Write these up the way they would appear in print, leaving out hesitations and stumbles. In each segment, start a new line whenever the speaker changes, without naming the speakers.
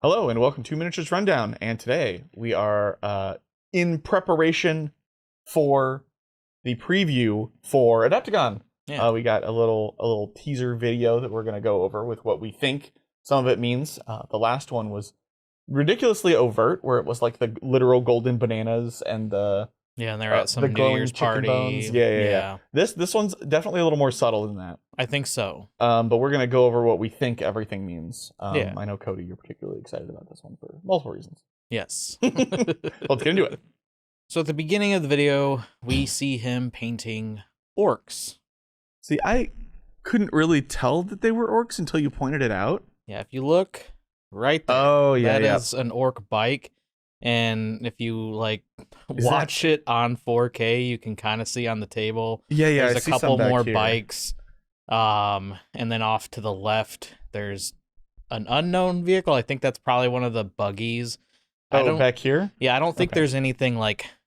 Hello and welcome to Miniatures Rundown, and today we are in preparation for the preview for Adepticon.
Yeah.
We got a little teaser video that we're going to go over with what we think some of it means. The last one was ridiculously overt, where it was like the literal golden bananas and the
and they're at some
the
New
glowing
Year's
chicken
party.
bones. Yeah. This one's definitely a little more subtle than that.
I think so.
But we're gonna go over what we think everything means.
Yeah.
I know Cody, you're particularly excited about this one for multiple reasons.
Yes.
Let's get into it.
So at the beginning of the video, we see him painting orcs.
See, I couldn't really tell that they were orcs until you pointed it out.
Yeah, if you look right there, that is an orc bike. And if you watch it on 4K, you can kind of see on the table.
Yeah,
there's a couple more bikes. And then off to the left, there's an unknown vehicle. I think that's probably one of the buggies.
Back here?
Yeah, I don't think there's anything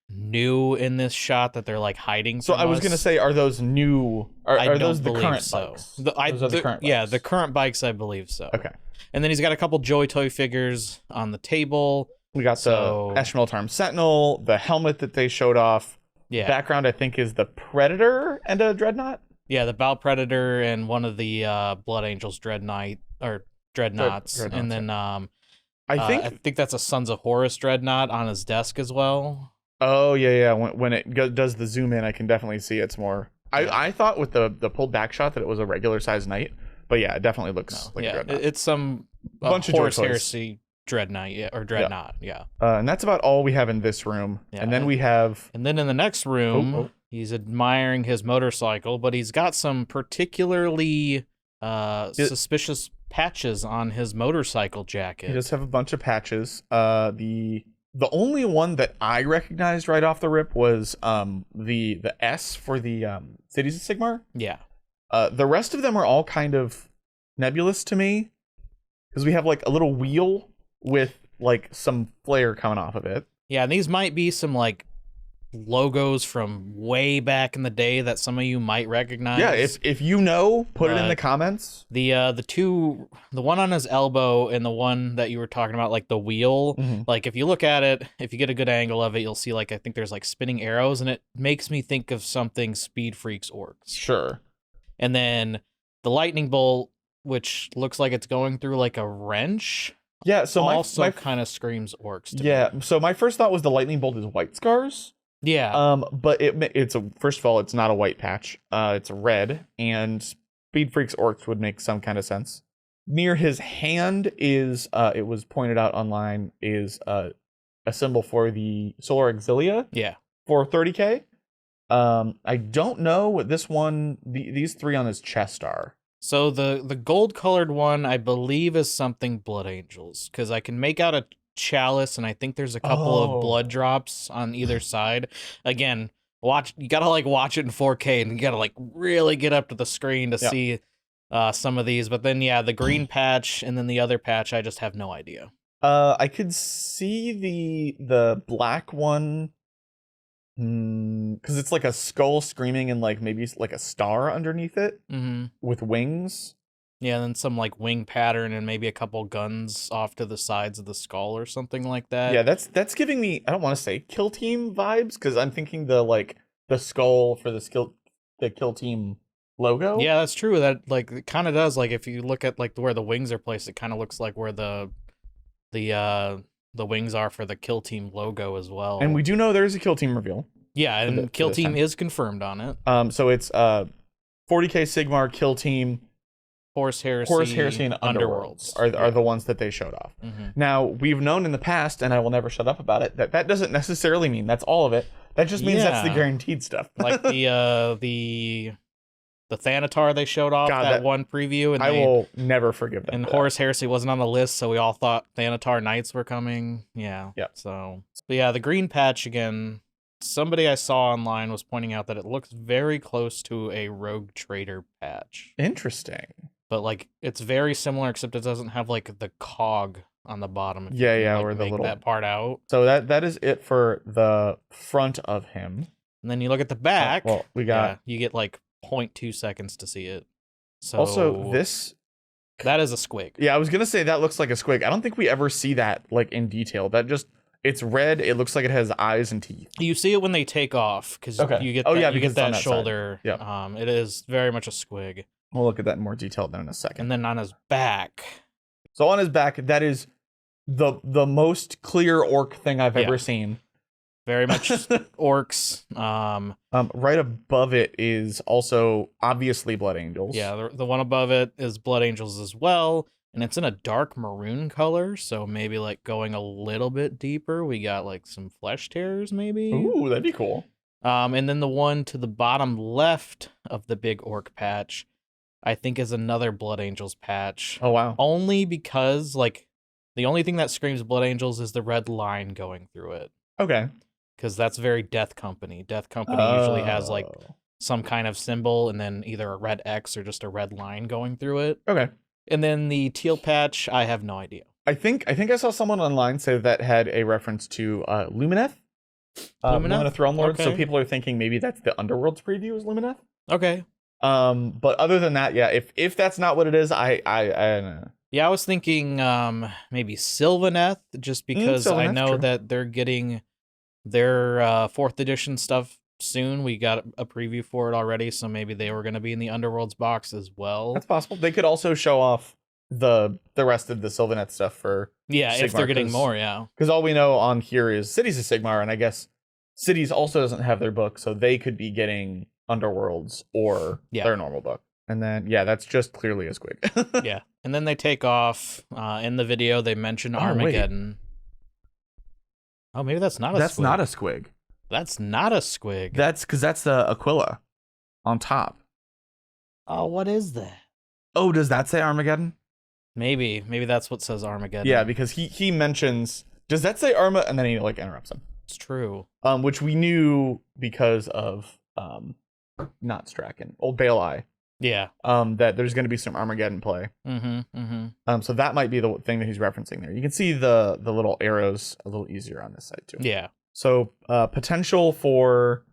new in this shot that they're hiding.
So I was gonna say, are those new? Are those the current
bikes?
Those are the current bikes.
Yeah, the current bikes, I believe so.
Okay.
And then he's got a couple Joy Toy figures on the table.
We got the Ashmeltarm Sentinel, the helmet that they showed off.
Yeah.
Background, I think, is the Predator and a Dreadnought.
Yeah, the Bow Predator and one of the Blood Angels Dreadnoughts. And then I think that's a Sons of Horus Dreadnought on his desk as well.
Oh yeah. When it does the zoom in, I can definitely see it's more. I thought with the pulled back shot that it was a regular size knight, but yeah, it definitely looks like a Dreadnought.
It's some bunch of Horus Heresy Dreadnought, or Dreadnought, yeah.
And that's about all we have in this room. Yeah, and then we have...
And then in the next room, he's admiring his motorcycle, but he's got some particularly suspicious patches on his motorcycle jacket.
He does have a bunch of patches. The only one that I recognized right off the rip was the S for the Cities of Sigmar.
Yeah.
The rest of them are all kind of nebulous to me, because we have a little wheel with some flare coming off of it.
Yeah, and these might be some logos from way back in the day that some of you might recognize.
Yeah, if you know, put it in the comments.
The one on his elbow and the one that you were talking about, the wheel, if you look at it, if you get a good angle of it, you'll see I think there's spinning arrows, and it makes me think of something Speed Freaks orcs.
Sure.
And then the lightning bolt, which looks like it's going through a wrench.
Yeah, so
my kind of screams orcs to me.
So my first thought was the lightning bolt is white scars.
Yeah.
But it's first of all, it's not a white patch. It's red, and Speed Freaks orcs would make some kind of sense. Near his hand is it was pointed out online, is a symbol for the Solar Auxilia.
Yeah.
For 30K. I don't know what this one, these three on his chest are.
So the gold colored one, I believe, is something Blood Angels, because I can make out a chalice, and I think there's a couple of blood drops on either side. Again, you gotta watch it in 4K, and you gotta really get up to the screen to see some of these. But then the green patch and then the other patch, I just have no idea.
I could see the black one. Because it's a skull screaming and maybe a star underneath it with wings.
Yeah, and then some wing pattern and maybe a couple guns off to the sides of the skull or something like that.
Yeah, that's giving me, I don't want to say Kill Team vibes, because I'm thinking the skull for the Kill Team logo.
Yeah, that's true. That it kind of does. If you look at where the wings are placed, it kind of looks like where the wings are for the Kill Team logo as well.
And we do know there's a Kill Team reveal.
Yeah, and Kill Team is confirmed on it.
So it's 40K Sigmar, Kill Team,
Horus Heresy,
and Underworlds are the ones that they showed off. Now, we've known in the past, and I will never shut up about it, that doesn't necessarily mean that's all of it. That just means that's the guaranteed stuff.
The Thanatar they showed off that one preview, and
I will never forgive that.
And Horus Heresy wasn't on the list, so we all thought Thanatar Knights were coming. Yeah. So, but yeah, the green patch again. Somebody I saw online was pointing out that it looks very close to a Rogue Trader patch.
Interesting.
But it's very similar, except it doesn't have the cog on the bottom.
Where the little
that part out.
So that is it for the front of him.
And then you look at the back.
Well, we got
you get 0.2 seconds to see it. So
also this
That is a squig.
Yeah, I was gonna say that looks like a squig. I don't think we ever see that like in detail. That just it's red. It looks like it has eyes and teeth.
You see it when they take off because you get you get that shoulder.
Yeah.
It is very much a squig.
We'll look at that in more detail then in a second.
And then on his back.
So on his back, that is the most clear orc thing I've ever seen.
Very much orcs.
Right above it is also obviously Blood Angels.
Yeah, the one above it is Blood Angels as well, and it's in a dark maroon color, so maybe like going a little bit deeper, we got like some flesh tears maybe.
Ooh, that'd be cool.
And then the one to the bottom left of the big orc patch, I think is another Blood Angels patch.
Oh wow.
Only because like the only thing that screams Blood Angels is the red line going through it.
Okay.
Because that's very Death Company. Death Company usually has like some kind of symbol and then either a red X or just a red line going through it.
Okay.
And then the teal patch, I have no idea.
I think I saw someone online say that had a reference to Lumineth. Lumineth Throne Lord.
Okay.
So people are thinking maybe that's the Underworld's preview is Lumineth.
Okay.
But other than that, yeah, if that's not what it is, I don't know.
Yeah, I was thinking maybe Sylvaneth, just because I know that they're getting their 4th edition stuff soon. We got a preview for it already, so maybe they were going to be in the Underworlds box as well.
That's possible. They could also show off the rest of the Sylvaneth stuff for
Sigmar, if they're getting more, yeah.
Because all we know on here is Cities of Sigmar, and I guess Cities also doesn't have their book, so they could be getting Underworlds or their normal book. And then, that's just clearly a squig.
Yeah. And then they take off. In the video, they mention Armageddon. Oh, maybe that's not a squig.
That's not a squig.
That's not a squig.
That's because that's the Aquila on top.
Oh, what is that?
Oh, does that say Armageddon?
Maybe that's what says Armageddon.
Yeah, because he mentions, does that say Arma? And then he like interrupts him.
It's true.
Which we knew because of not Strachan, Old Bale Eye.
Yeah.
That there's going to be some Armageddon play. So that might be the thing that he's referencing there. You can see the little arrows a little easier on this side too.
Yeah.
So potential for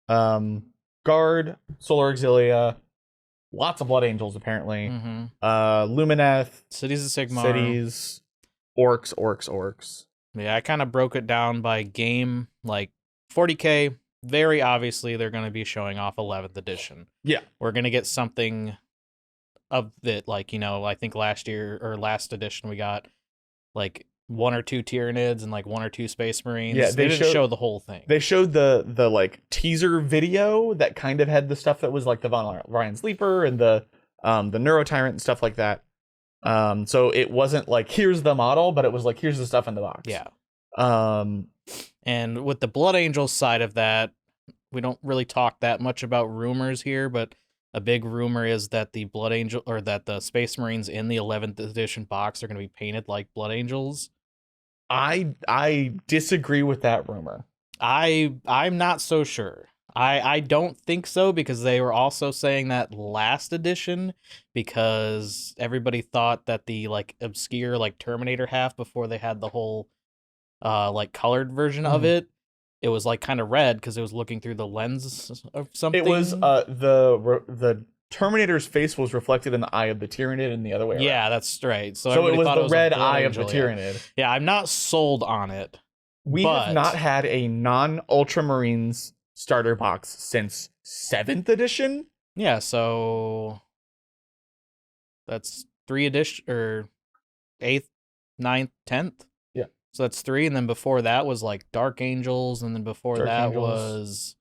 Guard, Solar Auxilia, lots of Blood Angels apparently. Lumineth,
Cities of Sigmar,
Cities, Orcs.
Yeah, I kind of broke it down by game, like 40k. Very obviously, they're going to be showing off 11th edition.
Yeah.
We're going to get something of it, like, I think last edition we got, like, 1 or 2 Tyranids and, like, 1 or 2 Space Marines. Yeah, they didn't show the whole thing.
They showed the like, teaser video that kind of had the stuff that was, like, the Von Ryan's Leaper and the Neurotyrant and stuff like that. So it wasn't, like, here's the model, but it was, like, here's the stuff in the box.
Yeah. And with the Blood Angels side of that, we don't really talk that much about rumors here, but a big rumor is that the Blood Angel or that the Space Marines in the 11th edition box are going to be painted like Blood Angels.
I disagree with that rumor.
I'm not so sure. I don't think so, because they were also saying that last edition, because everybody thought that the like obscure like Terminator half before they had the whole like colored version of it was like kind of red because it was looking through the lens of something.
It was the Terminator's face was reflected in the eye of the Tyranid and the other way around.
Yeah, that's right.
So it was the red eye of the Tyranid.
Yeah, I'm not sold on it.
We have not had a non-Ultramarines starter box since 7th edition.
Yeah, so that's 3 edition or 8th, 9th, 10th.
Yeah.
So that's 3, and then before that was like Dark Angels, and then before was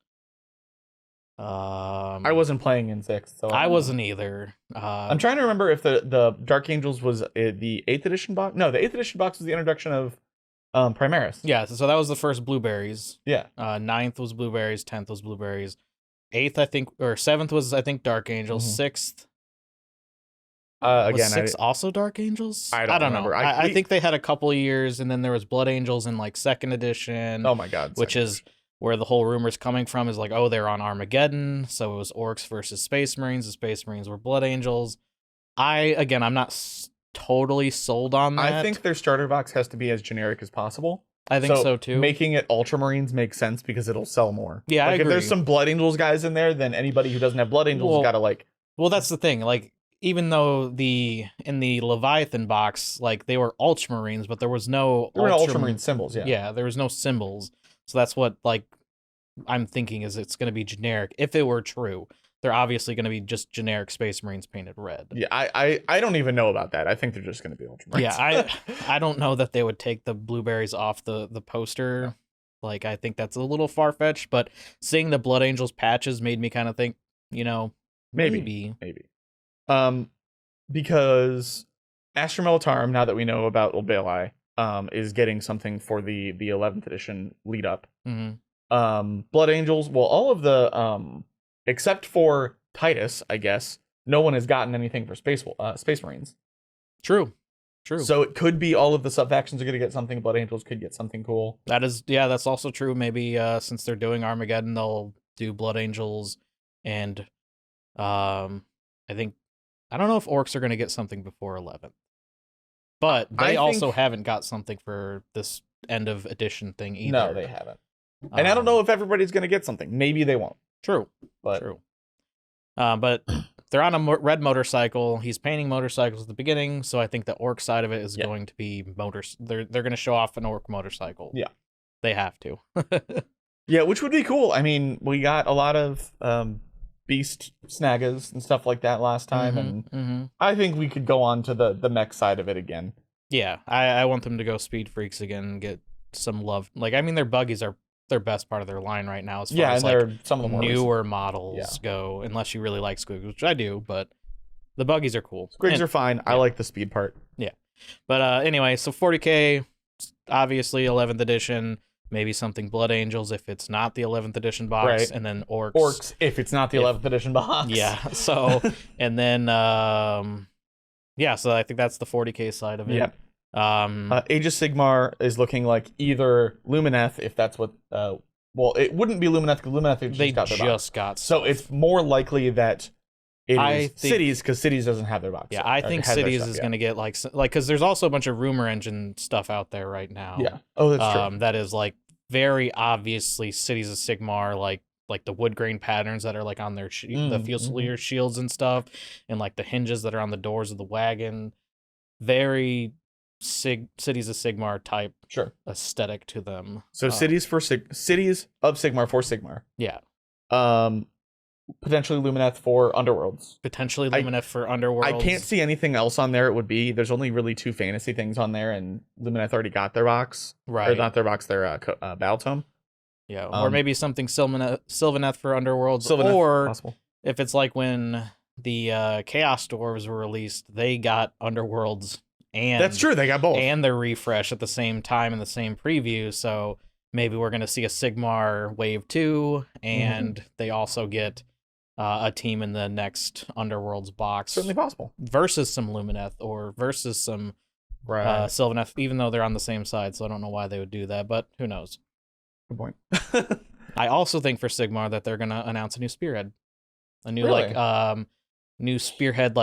I wasn't playing in 6th, so
I wasn't either.
I'm trying to remember if the Dark Angels was the 8th edition box. No, the 8th edition box was the introduction of Primaris.
Yeah, so that was the first blueberries.
Yeah.
9th was blueberries, 10th was blueberries. 8th, I think, or 7th was, I think, Dark Angels. 6th.
Again,
6th also Dark Angels?
I don't remember.
Know. I think they had a couple of years, and then there was Blood Angels in like 2nd edition.
Oh my god.
Which is where the whole rumor's coming from, is like, oh, they're on Armageddon, so it was Orcs versus Space Marines. The Space Marines were Blood Angels. I'm not totally sold on that.
I think their starter box has to be as generic as possible.
I think so too.
Making it Ultramarines makes sense because it'll sell more.
Yeah, I agree.
If there's some Blood Angels guys in there, then anybody who doesn't have Blood Angels got to like.
Well, that's the thing. Like, even though in the Leviathan box, like they were Ultramarines, but there was no
There were no Ultramarine symbols, yeah.
Yeah, there was no symbols. So that's what like I'm thinking is it's going to be generic. If it were true, they're obviously going to be just generic Space Marines painted red.
Yeah, I don't even know about that. I think they're just going to be Ultramarines.
Yeah, I don't know that they would take the blueberries off the poster.
Yeah.
Like, I think that's a little far-fetched, but seeing the Blood Angels patches made me kind of think, you know, maybe.
Because Astra Militarum, now that we know about Old Baelai, is getting something for the 11th edition lead up. Blood Angels, well, all of the except for Titus, I guess, no one has gotten anything for Space Marines.
True.
So it could be all of the sub factions are going to get something. Blood Angels could get something cool.
That's also true. Maybe since they're doing Armageddon, they'll do Blood Angels, and I don't know if Orcs are going to get something before 11th, but they also haven't got something for this end of edition thing either.
No, they haven't. And I don't know if everybody's going to get something. Maybe they won't.
True. But they're on a red motorcycle. He's painting motorcycles at the beginning, so I think the Orc side of it is going to be motors. They're going to show off an Orc motorcycle.
Yeah,
they have to.
Yeah, which would be cool. I mean, we got a lot of beast snaggas and stuff like that last time, and I think we could go on to the mech side of it again.
Yeah, I want them to go Speed Freaks again and get some love. Like, I mean, their buggies are their best part of their line right now as far as like
they're some of the
newer models go, unless you really like Squigs, which I do, but the buggies are cool.
Squigs are fine. I like the speed part.
Yeah. But anyway, so 40K, obviously 11th edition, maybe something Blood Angels if it's not the 11th edition box, and then Orcs
if it's not the 11th edition box.
Yeah. So and then so I think that's the 40K side of it.
Yeah. Age of Sigmar is looking like either Lumineth, if that's what well, it wouldn't be Lumineth because Lumineth just got stuff. So it's more likely that it is Cities, because Cities doesn't have their box.
Yeah, I think Cities is going to get like because there's also a bunch of rumor engine stuff out there right now.
Yeah. Oh, that's true.
That is like very obviously Cities of Sigmar, like the wood grain patterns that are like on their the Fusilier shields and stuff, and like the hinges that are on the doors of the wagon. Very Cities of Sigmar type aesthetic to them.
So Cities of Sigmar for Sigmar.
Yeah.
Potentially Lumineth for Underworlds.
Potentially Lumineth for Underworlds.
I can't see anything else on there. It would be there's only really 2 fantasy things on there, and Lumineth already got their box.
Right.
Or not their box, their Battle Tome.
Yeah. Or maybe something Sylvaneth for Underworlds. Or possible. If it's like when the Chaos Dwarves were released, they got Underworlds. And
that's true, they got both.
And their refresh at the same time in the same preview, so maybe we're going to see a Sigmar Wave 2, and they also get a team in the next Underworlds box.
Certainly possible.
Versus some Lumineth, or versus some Sylvaneth, even though they're on the same side, so I don't know why they would do that, but who knows.
Good point.
I also think for Sigmar that they're going to announce a new Spearhead. A new, new Spearhead,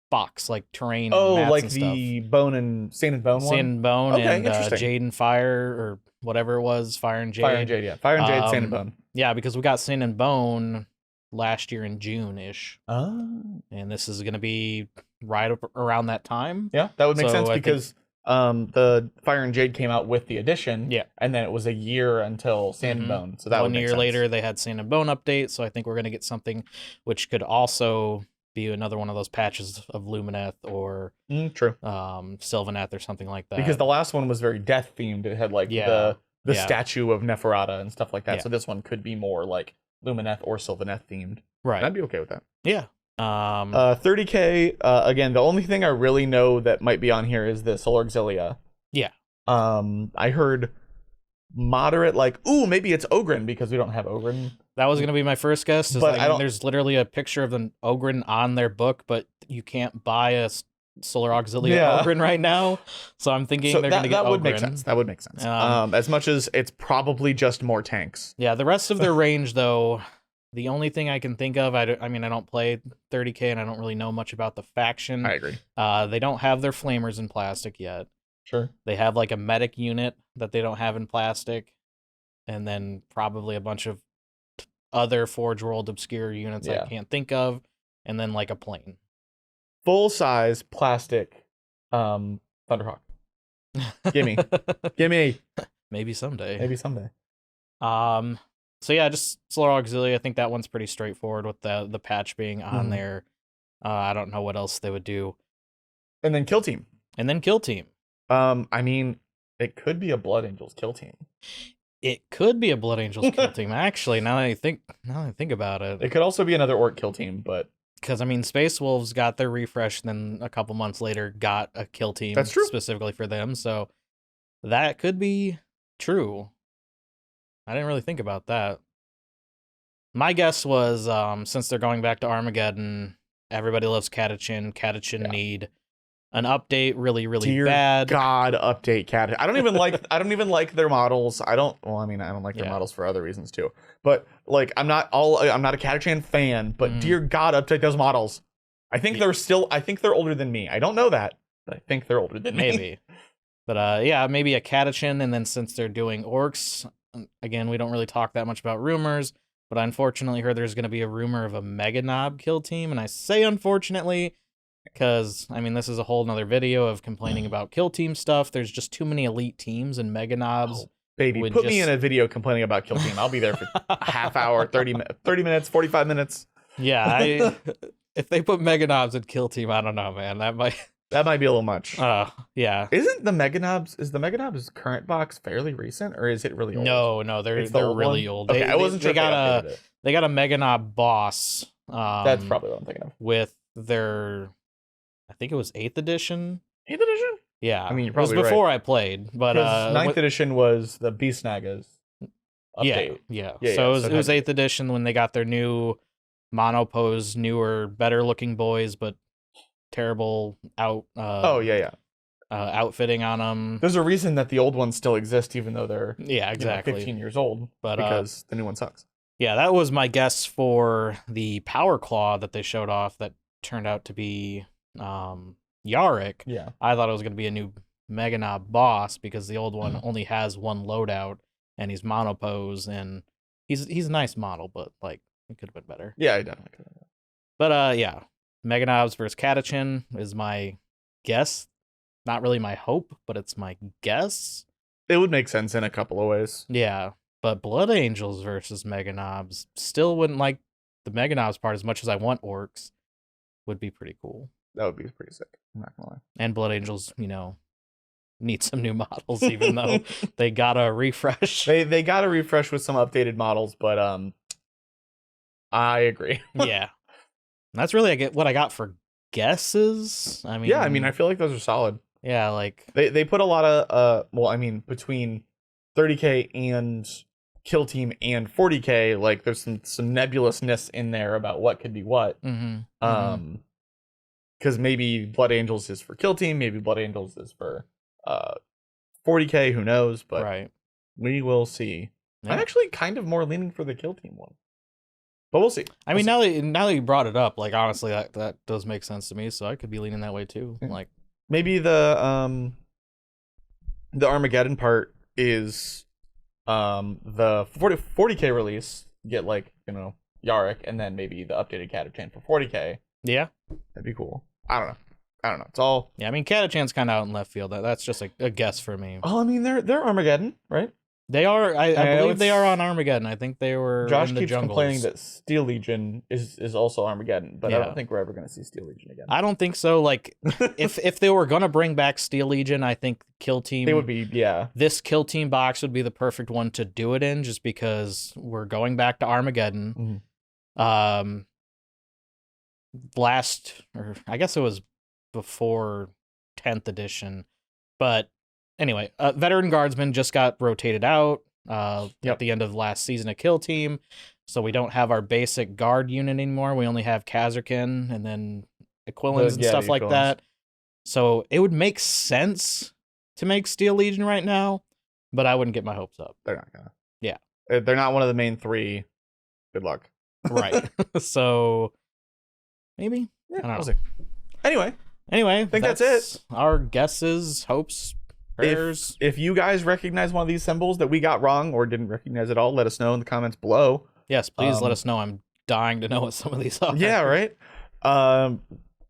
box, like terrain.
Oh,
mats
like
and
the Bone and Sand and Bone one?
Sand and Bone, and Jade and Fire, or whatever it was, Fire and Jade.
Fire and Jade, yeah. Fire and Jade, Sand and Bone.
Yeah, because we got Sand and Bone last year in June-ish.
Oh.
And this is going to be right up around that time.
Yeah, that would make sense because the Fire and Jade came out with the edition.
Yeah.
And then it was a year until Sand and Bone. So that
1 year later, they had Sand and Bone update. So I think we're going to get something which could also be another one of those patches of Lumineth or Sylvaneth or something like that.
Because the last one was very death themed. It had the statue of Neferata and stuff like that. Yeah. So this one could be more like Lumineth or Sylvaneth themed.
Right.
I'd be okay with that.
Yeah.
30K, again, the only thing I really know that might be on here is the Solar Auxilia.
Yeah.
I heard moderate, maybe it's Ogren because we don't have Ogren.
That was going to be my first guess. But there's literally a picture of an Ogren on their book, but you can't buy a Solar Auxilia Ogren right now. So I'm thinking they're going to get Ogren.
That would make sense. As much as it's probably just more tanks.
Yeah, the rest of their range, though, the only thing I can think of, I don't play 30K and I don't really know much about the faction.
I agree.
They don't have their flamers in plastic yet.
Sure.
They have a medic unit that they don't have in plastic, and then probably a bunch of other Forge World obscure units I can't think of, and then a plane.
full-size plastic Thunderhawk. Gimme.
Maybe someday.
Maybe someday.
So yeah, just Solar Auxilia. I think that one's pretty straightforward with the patch being on there. I don't know what else they would do.
And then Kill Team.
I
mean, it could be a Blood Angels Kill Team.
It could be a Blood Angels Kill Team. Actually, now that I think about it.
It could also be another Orc Kill Team, but
because I mean, Space Wolves got their refresh, and then a couple months later got a Kill Team
That's true.
specifically for them. So that could be true. I didn't really think about that. My guess was since they're going back to Armageddon, everybody loves Catachin. Catachin need an update really
Dear
bad.
God, update Catachin. I don't even like their models. I don't like their models for other reasons too. But like I'm not a Catachin fan, but dear God, update those models. I think they're older than me. I don't know that, but I think they're older than me.
Maybe. But yeah, maybe a Catachin, and then since they're doing orcs, again, we don't really talk that much about rumors, but I unfortunately heard there's going to be a rumor of a Mega Knob Kill Team, and I say unfortunately because, I mean, this is a whole nother video of complaining about Kill Team stuff. There's just too many elite teams, and Mega Knobs.
Oh, baby, put me in a video complaining about Kill Team. I'll be there for a half hour, 30 minutes, 45 minutes.
Yeah, if they put Mega Knobs in Kill Team, I don't know, man. That might
be a little much.
Yeah.
Isn't the Mega Knobs, is the Mega Knobs current box fairly recent, or is it really old?
No, they're really old.
Okay, I wasn't sure.
They got a Mega Knob boss.
That's probably what I'm thinking of.
With their, I think it was 8th edition.
8th edition?
Yeah.
I mean, you're probably
it was before I played, but
9th edition was the Beast Nagas update.
Yeah. So it was 8th edition when they got their new monopose, newer, better looking boys, but terrible outfitting on them.
There's a reason that the old ones still exist, even though they're 15 years old, but because the new one sucks.
Yeah, that was my guess for the Power Claw that they showed off that turned out to be Yarick.
Yeah,
I thought it was going to be a new Mega Knob boss because the old one only has one loadout and he's monopose, and he's a nice model, but like it could have been better.
Yeah, I definitely could have.
But yeah, Mega Knobs versus Catachin is my guess. Not really my hope, but it's my guess.
It would make sense in a couple of ways.
Yeah, but Blood Angels versus Mega Knobs, still wouldn't like the Mega Knobs part as much as I want orcs. Would be pretty cool.
That would be pretty sick. I'm not gonna lie.
And Blood Angels, need some new models, even though they got a refresh.
They got a refresh with some updated models, but I agree.
Yeah, that's really what I got for guesses. I mean,
I feel like those are solid.
Yeah, like
they put a lot of between 30K and Kill Team and 40K, like there's some nebulousness in there about what could be what. Because maybe Blood Angels is for Kill Team, maybe Blood Angels is for 40K, who knows, but we will see. I'm actually kind of more leaning for the Kill Team one, but we'll see.
I mean, now that you brought it up, like honestly, that does make sense to me, so I could be leaning that way too. Like
maybe the Armageddon part is the 40K release, get Yarick, and then maybe the updated Catachan for 40K.
Yeah,
that'd be cool. I don't know. It's all.
Yeah, I mean, Catachan's kind of out in left field. That's just a guess for me.
Oh, I mean, they're Armageddon, right?
They are. I believe they are on Armageddon. I think they were.
Josh
in the
keeps
jungles.
Complaining that Steel Legion is also Armageddon, but I don't think we're ever going to see Steel Legion again.
I don't think so. Like, if they were going to bring back Steel Legion, I think Kill Team.
They would be, yeah.
This Kill Team box would be the perfect one to do it in, just because we're going back to Armageddon. I guess it was before 10th edition, but anyway, Veteran Guardsman just got rotated out at the end of last season of Kill Team, so we don't have our basic guard unit anymore. We only have Kazarkin and then Aquilans and stuff like that. So it would make sense to make Steel Legion right now, but I wouldn't get my hopes up.
They're not gonna.
Yeah,
they're not one of the main three. Good luck.
Right. So maybe.
Yeah,
I don't know.
We'll see. Anyway, I think that's it.
Our guesses, hopes, prayers.
If you guys recognize one of these symbols that we got wrong or didn't recognize at all, let us know in the comments below.
Yes, please let us know. I'm dying to know what some of these are.
Yeah, right.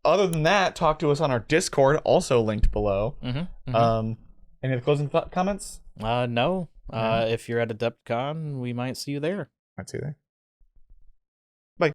other than that, talk to us on our Discord, also linked below. Any other closing comments?
No. If you're at Adepticon, we might see you there.
Might see you there. Bye.